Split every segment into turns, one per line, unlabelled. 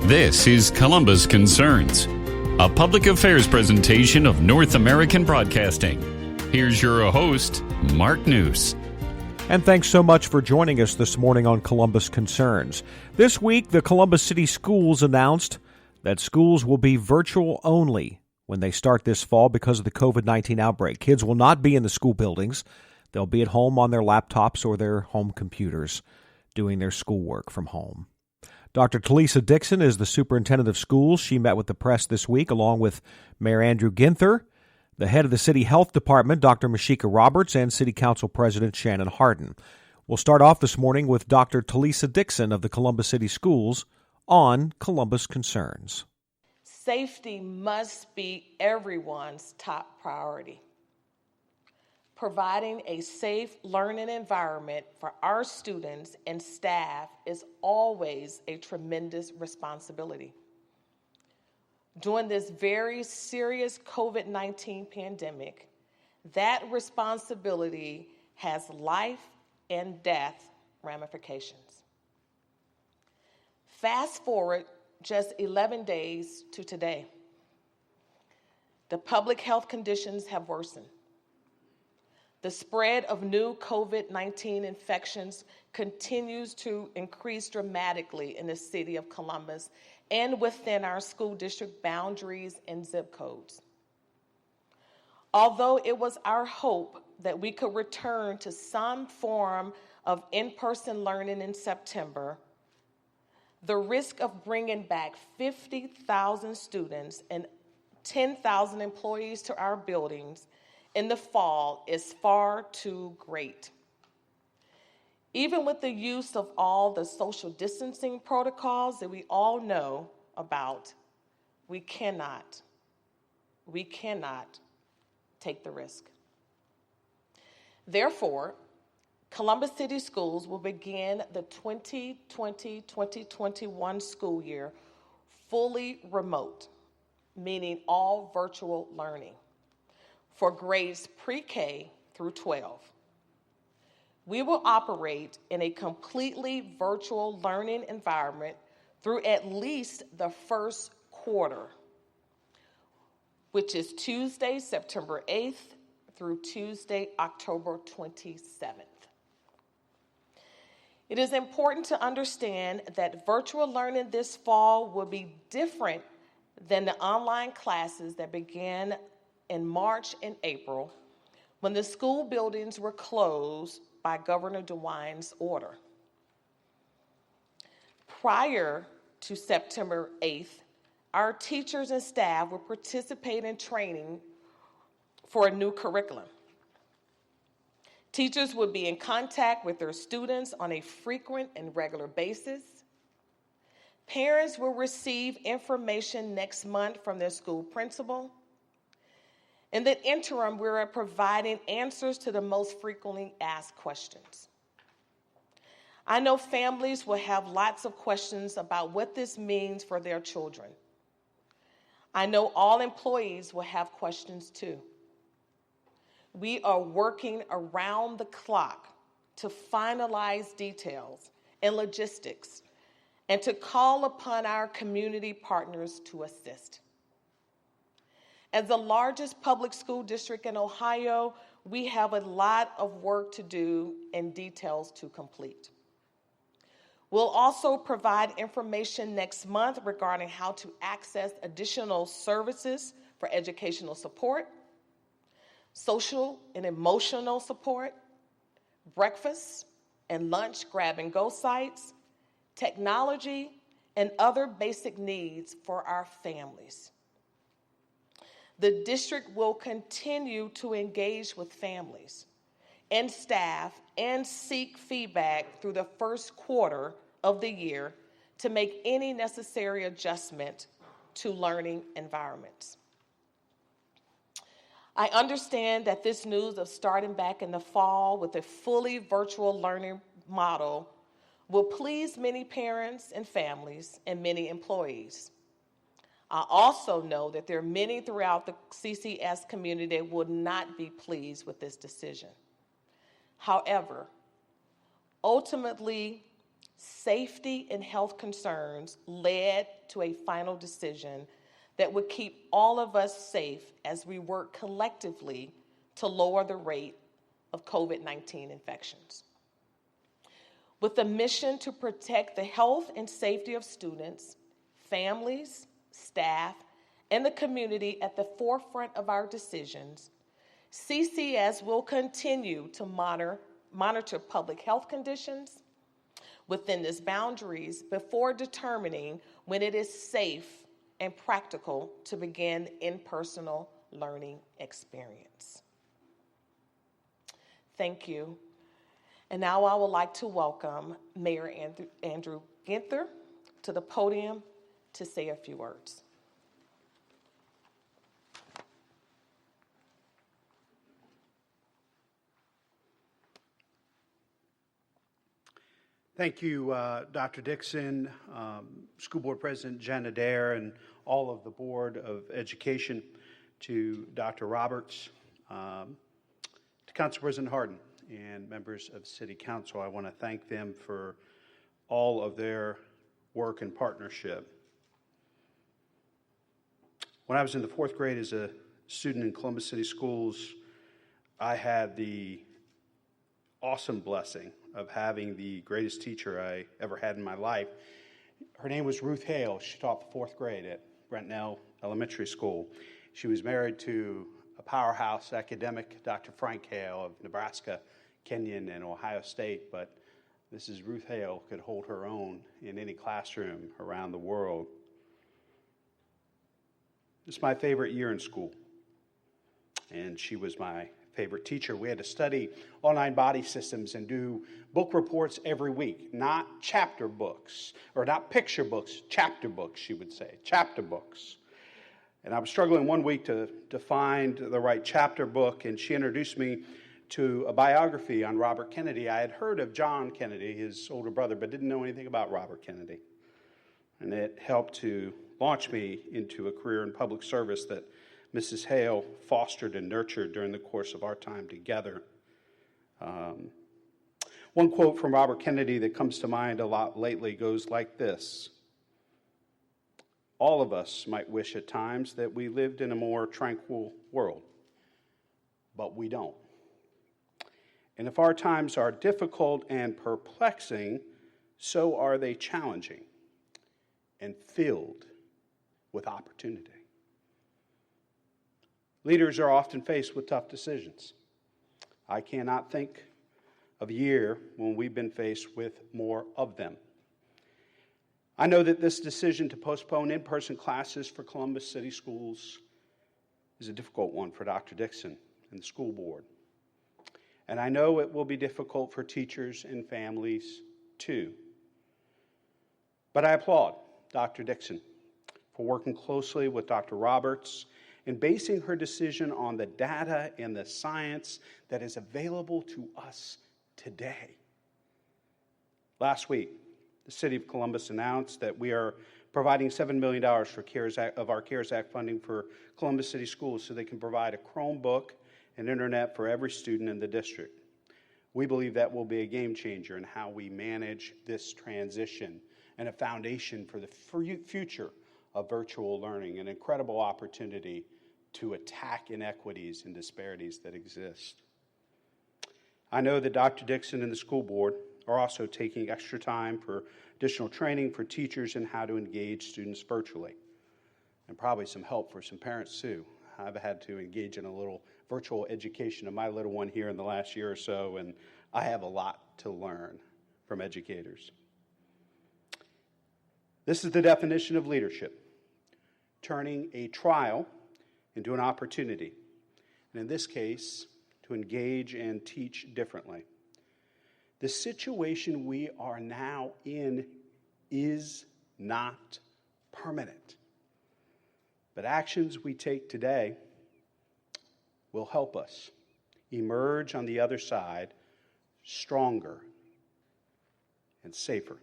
This is Columbus Concerns, a public affairs presentation of North American Broadcasting. Here's your host, Mark News.
And thanks so much for joining us this morning on Columbus Concerns. This week, the Columbus City Schools announced that schools will be virtual only when they start this fall because of the COVID-19 outbreak. Kids will not be in the school buildings. They'll be at home on their laptops or their home computers doing their schoolwork from home. Dr. Talisa Dixon is the superintendent of schools. She met with the press this week along with Mayor Andrew Ginther, the head of the City Health Department, Dr. Myshika Roberts, and City Council President Shannon Hardin. We'll start off this morning with Dr. Talisa Dixon of the Columbus City Schools on Columbus Concerns.
Safety must be everyone's top priority. Providing a safe learning environment for our students and staff is always a tremendous responsibility. During this very serious COVID-19 pandemic, that responsibility has life and death ramifications. Fast forward just 11 days to today. The public health conditions have worsened. The spread of new COVID-19 infections continues to increase dramatically in the city of Columbus and within our school district boundaries and zip codes. Although it was our hope that we could return to some form of in-person learning in September, the risk of bringing back 50,000 students and 10,000 employees to our buildings in the fall is far too great. Even with the use of all the social distancing protocols that we all know about, we cannot take the risk. Therefore, Columbus City Schools will begin the 2020-2021 school year fully remote, meaning all virtual learning, for grades pre-K through 12. We will operate in a completely virtual learning environment through at least the first quarter, which is Tuesday, September 8th through Tuesday, October 27th. It is important to understand that virtual learning this fall will be different than the online classes that began in March and April, when the school buildings were closed by Governor DeWine's order. Prior to September 8th, our teachers and staff will participate in training for a new curriculum. Teachers will be in contact with their students on a frequent and regular basis. Parents will receive information next month from their school principal. In the interim, we are providing answers to the most frequently asked questions. I know families will have lots of questions about what this means for their children. I know all employees will have questions too. We are working around the clock to finalize details and logistics and to call upon our community partners to assist. As the largest public school district in Ohio, we have a lot of work to do and details to complete. We'll also provide information next month regarding how to access additional services for educational support, social and emotional support, breakfast and lunch grab-and-go sites, technology, and other basic needs for our families. The district will continue to engage with families and staff and seek feedback through the first quarter of the year to make any necessary adjustment to learning environments. I understand that this news of starting back in the fall with a fully virtual learning model will please many parents and families and many employees. I also know that there are many throughout the CCS community that would not be pleased with this decision. However, ultimately, safety and health concerns led to a final decision that would keep all of us safe as we work collectively to lower the rate of COVID-19 infections. With a mission to protect the health and safety of students, families, staff, and the community at the forefront of our decisions, CCS will continue to monitor public health conditions within its boundaries before determining when it is safe and practical to begin in-person learning experience. Thank you. And now I would like to welcome Mayor Andrew Ginther to the podium to say a few words.
Thank you, Dr. Dixon, School Board President Jen Adair, and all of the Board of Education, to Dr. Roberts, to Council President Hardin, and members of City Council. I want to thank them for all of their work and partnership. When I was in the 4th grade as a student in Columbus City Schools, I had the awesome blessing of having the greatest teacher I ever had in my life. Her name was Ruth Hale. She taught the 4th grade at Brentnell Elementary School. She was married to a powerhouse academic, Dr. Frank Hale of Nebraska, Kenyon, and Ohio State, but Mrs. Ruth Hale could hold her own in any classroom around the world. It's my favorite year in school, and she was my favorite teacher. We had to study online body systems and do book reports every week, not chapter books, or not picture books, chapter books, she would say, chapter books. And I was struggling one week to find the right chapter book, and she introduced me to a biography on Robert Kennedy. I had heard of John Kennedy, his older brother, but didn't know anything about Robert Kennedy. And it helped to launch me into a career in public service that Mrs. Hale fostered and nurtured during the course of our time together. One quote from Robert Kennedy that comes to mind a lot lately goes like this: "All of us might wish at times that we lived in a more tranquil world, but we don't. And if our times are difficult and perplexing, so are they challenging and filled with opportunity." Leaders are often faced with tough decisions. I cannot think of a year when we've been faced with more of them. I know that this decision to postpone in-person classes for Columbus City Schools is a difficult one for Dr. Dixon and the school board. And I know it will be difficult for teachers and families too. But I applaud Dr. Dixon for working closely with Dr. Roberts and basing her decision on the data and the science that is available to us today. Last week, the City of Columbus announced that we are providing $7 million for our CARES Act funding for Columbus City Schools so they can provide a Chromebook and internet for every student in the district. We believe that will be a game changer in how we manage this transition and a foundation for the future of virtual learning, an incredible opportunity to attack inequities and disparities that exist. I know that Dr. Dixon and the school board are also taking extra time for additional training for teachers in how to engage students virtually, and probably some help for some parents too. I've had to engage in a little virtual education of my little one here in the last year or so, and I have a lot to learn from educators. This is the definition of leadership: turning a trial into an opportunity, and in this case, to engage and teach differently. The situation we are now in is not permanent, but actions we take today will help us emerge on the other side stronger and safer.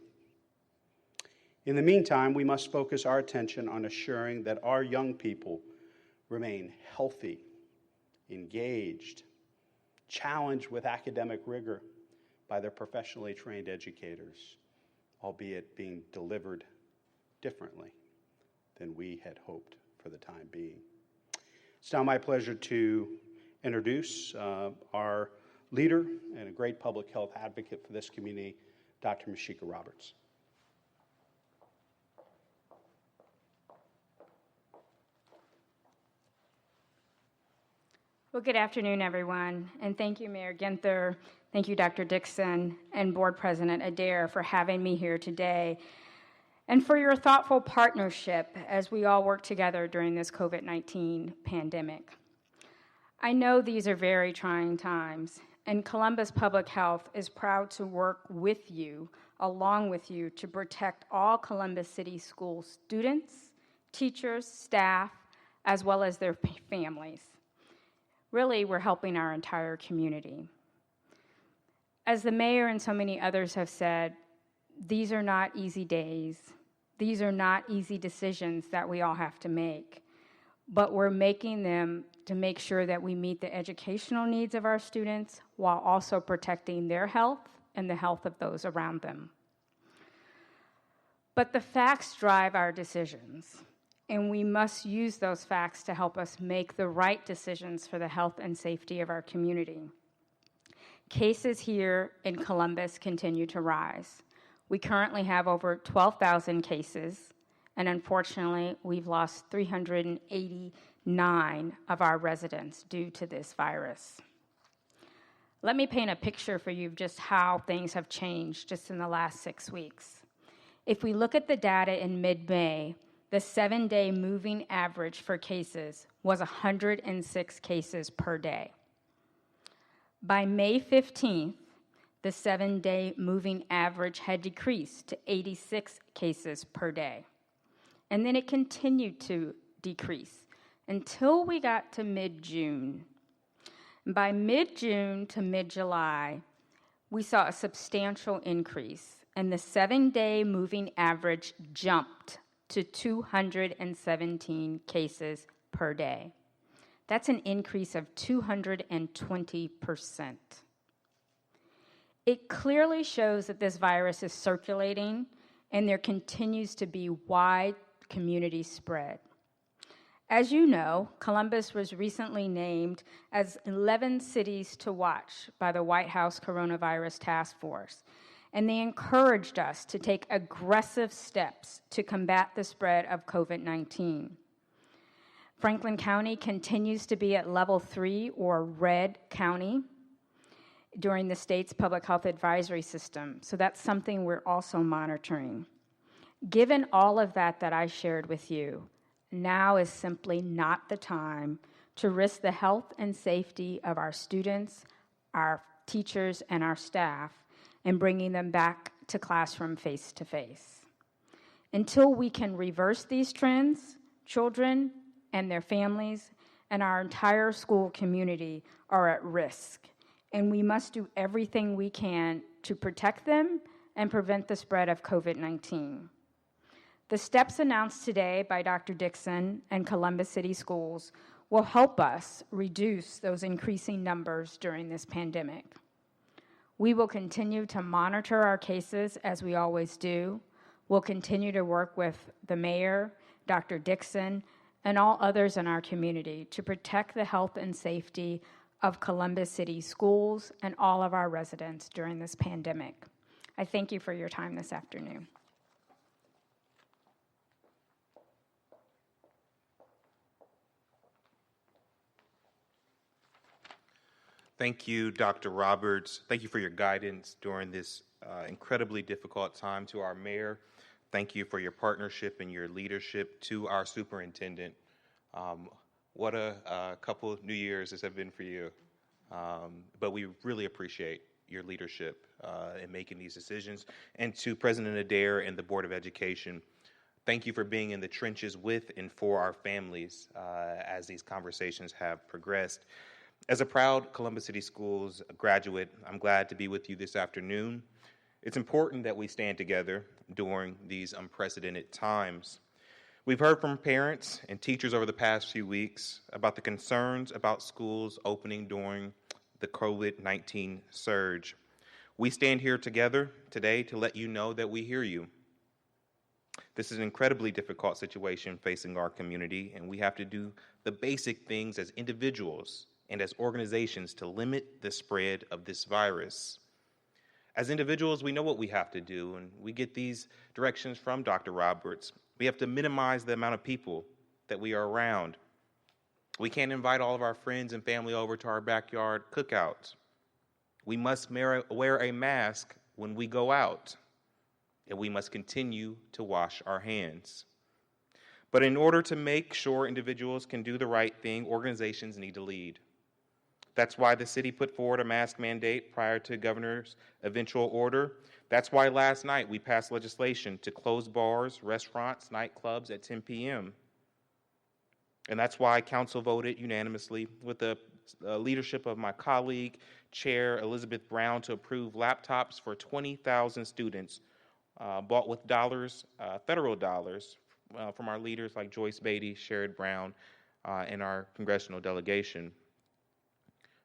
In the meantime, we must focus our attention on assuring that our young people remain healthy, engaged, challenged with academic rigor by their professionally trained educators, albeit being delivered differently than we had hoped for the time being. It's now my pleasure to introduce our leader and a great public health advocate for this community, Dr. Myshika Roberts.
Well, good afternoon, everyone, and thank you, Mayor Ginther, thank you, Dr. Dixon, and Board President Adair for having me here today, and for your thoughtful partnership as we all work together during this COVID-19 pandemic. I know these are very trying times, and Columbus Public Health is proud to work with you, along with you, to protect all Columbus City School students, teachers, staff, as well as their families. Really, we're helping our entire community. As the mayor and so many others have said, these are not easy days. These are not easy decisions that we all have to make, but we're making them to make sure that we meet the educational needs of our students while also protecting their health and the health of those around them. But the facts drive our decisions, and we must use those facts to help us make the right decisions for the health and safety of our community. Cases here in Columbus continue to rise. We currently have over 12,000 cases, and unfortunately, we've lost 389 of our residents due to this virus. Let me paint a picture for you of just how things have changed just in the last 6 weeks. If we look at the data in mid-May, the 7-day moving average for cases was 106 cases per day. By May 15th, the 7-day moving average had decreased to 86 cases per day. And then it continued to decrease until we got to mid-June. By mid-June to mid-July, we saw a substantial increase, and the 7-day moving average jumped to 217 cases per day. That's an increase of 220%. It clearly shows that this virus is circulating and there continues to be wide community spread. As you know, Columbus was recently named as 11 cities to watch by the White House Coronavirus Task Force, and they encouraged us to take aggressive steps to combat the spread of COVID-19. Franklin County continues to be at level 3 or red county during the state's public health advisory system, so that's something we're also monitoring. Given all of that I shared with you, now is simply not the time to risk the health and safety of our students, our teachers, and our staff, and bringing them back to classroom face-to-face. Until we can reverse these trends, children and their families and our entire school community are at risk, and we must do everything we can to protect them and prevent the spread of COVID-19. The steps announced today by Dr. Dixon and Columbus City Schools will help us reduce those increasing numbers during this pandemic. We will continue to monitor our cases as we always do. We'll continue to work with the mayor, Dr. Dixon, and all others in our community to protect the health and safety of Columbus City Schools and all of our residents during this pandemic. I thank you for your time this afternoon.
Thank you, Dr. Roberts. Thank you for your guidance during this incredibly difficult time. To our mayor, thank you for your partnership and your leadership. To our superintendent, what a couple of New Year's this have been for you. But we really appreciate your leadership in making these decisions. And to President Adair and the Board of Education, thank you for being in the trenches with and for our families as these conversations have progressed. As a proud Columbus City Schools graduate, I'm glad to be with you this afternoon. It's important that we stand together during these unprecedented times. We've heard from parents and teachers over the past few weeks about the concerns about schools opening during the COVID-19 surge. We stand here together today to let you know that we hear you. This is an incredibly difficult situation facing our community, and we have to do the basic things as individuals and as organizations to limit the spread of this virus. As individuals, we know what we have to do, and we get these directions from Dr. Roberts. We have to minimize the amount of people that we are around. We can't invite all of our friends and family over to our backyard cookouts. We must wear a mask when we go out, and we must continue to wash our hands. But in order to make sure individuals can do the right thing, organizations need to lead. That's why the city put forward a mask mandate prior to governor's eventual order. That's why last night we passed legislation to close bars, restaurants, nightclubs at 10 p.m. And that's why council voted unanimously with the leadership of my colleague, Chair Elizabeth Brown, to approve laptops for 20,000 students bought with dollars, federal dollars, from our leaders like Joyce Beatty, Sherrod Brown, and our congressional delegation.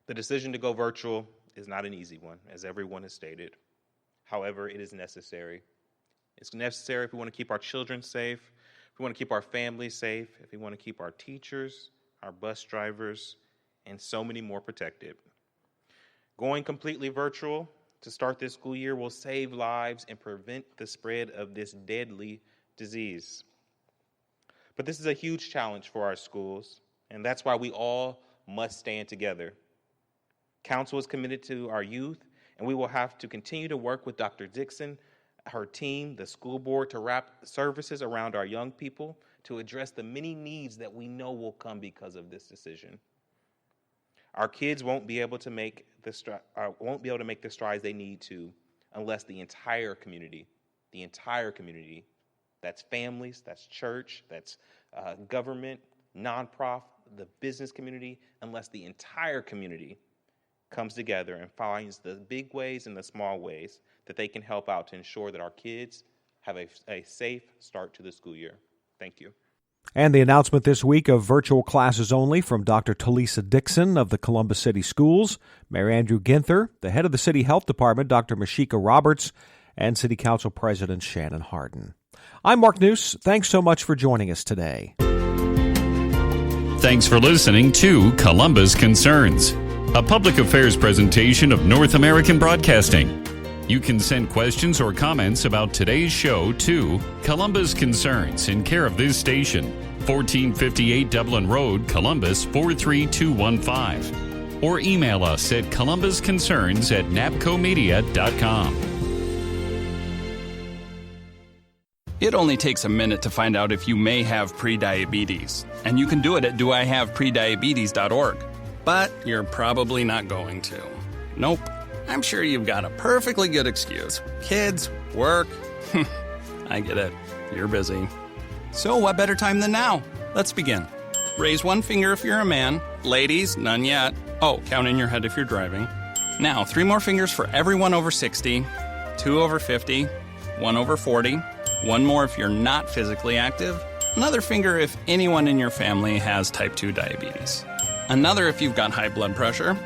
The decision to go virtual is not an easy one, as everyone has stated. However, it is necessary. It's necessary if we want to keep our children safe, if we want to keep our families safe, if we want to keep our teachers, our bus drivers, and so many more protected. Going completely virtual to start this school year will save lives and prevent the spread of this deadly disease. But this is a huge challenge for our schools, and that's why we all must stand together. Council is committed to our youth, and we will have to continue to work with Dr. Dixon, her team, the school board, to wrap services around our young people to address the many needs that we know will come because of this decision. Our kids won't be able to make the strides they need to unless the entire community, that's families, that's church, that's government, nonprofit, the business community, unless the entire community comes together and finds the big ways and the small ways that they can help out to ensure that our kids have a safe start to the school year. Thank you.
And the announcement this week of virtual classes only from Dr. Talisa Dixon of the Columbus City Schools, Mayor Andrew Ginther, the head of the City Health Department, Dr. Myshika Roberts, and City Council President Shannon Hardin. I'm Mark Noose. Thanks so much for joining us today.
Thanks for listening to Columbus Concerns, a public affairs presentation of North American Broadcasting. You can send questions or comments about today's show to Columbus Concerns in care of this station, 1458 Dublin Road, Columbus 43215, or email us at columbusconcerns@napcomedia.com.
It only takes a minute to find out if you may have prediabetes, and you can do it at doihaveprediabetes.org. But you're probably not going to. Nope. I'm sure you've got a perfectly good excuse. Kids, work. I get it. You're busy. So what better time than now? Let's begin. Raise one finger if you're a man. Ladies, none yet. Oh, count in your head if you're driving. Now, 3 more fingers for everyone over 60, 2 over 50, 1 over 40, 1 more if you're not physically active, another finger if anyone in your family has type 2 diabetes. Another if you've got high blood pressure.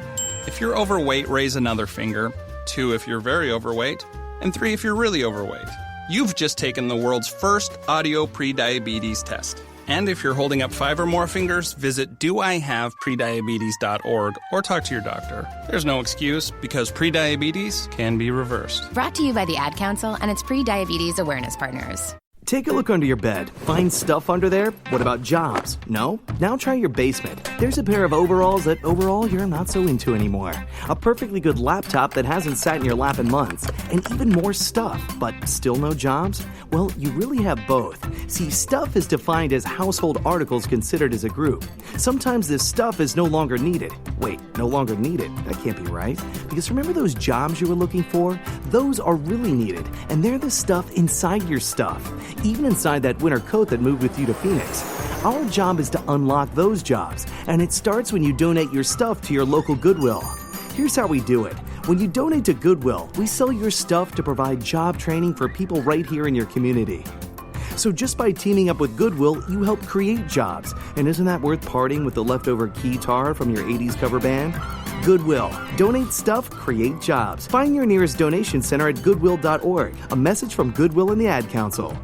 If you're overweight, raise another finger. 2 if you're very overweight. And 3 if you're really overweight. You've just taken the world's first audio prediabetes test. And if you're holding up 5 or more fingers, visit doihaveprediabetes.org or talk to your doctor. There's no excuse because prediabetes can be reversed.
Brought to you by the Ad Council and its pre-diabetes awareness partners.
Take a look under your bed. Find stuff under there? What about jobs? No? Now try your basement. There's a pair of overalls that overall you're not so into anymore. A perfectly good laptop that hasn't sat in your lap in months. And even more stuff, but still no jobs? Well, you really have both. See, stuff is defined as household articles considered as a group. Sometimes this stuff is no longer needed. Wait, no longer needed? That can't be right. Because remember those jobs you were looking for? Those are really needed, and they're the stuff inside your stuff. Even inside that winter coat that moved with you to Phoenix. Our job is to unlock those jobs, and it starts when you donate your stuff to your local Goodwill. Here's how we do it. When you donate to Goodwill, we sell your stuff to provide job training for people right here in your community. So just by teaming up with Goodwill, you help create jobs. And isn't that worth parting with the leftover keytar from your 80s cover band? Goodwill. Donate stuff, create jobs. Find your nearest donation center at goodwill.org. A message from Goodwill and the Ad Council.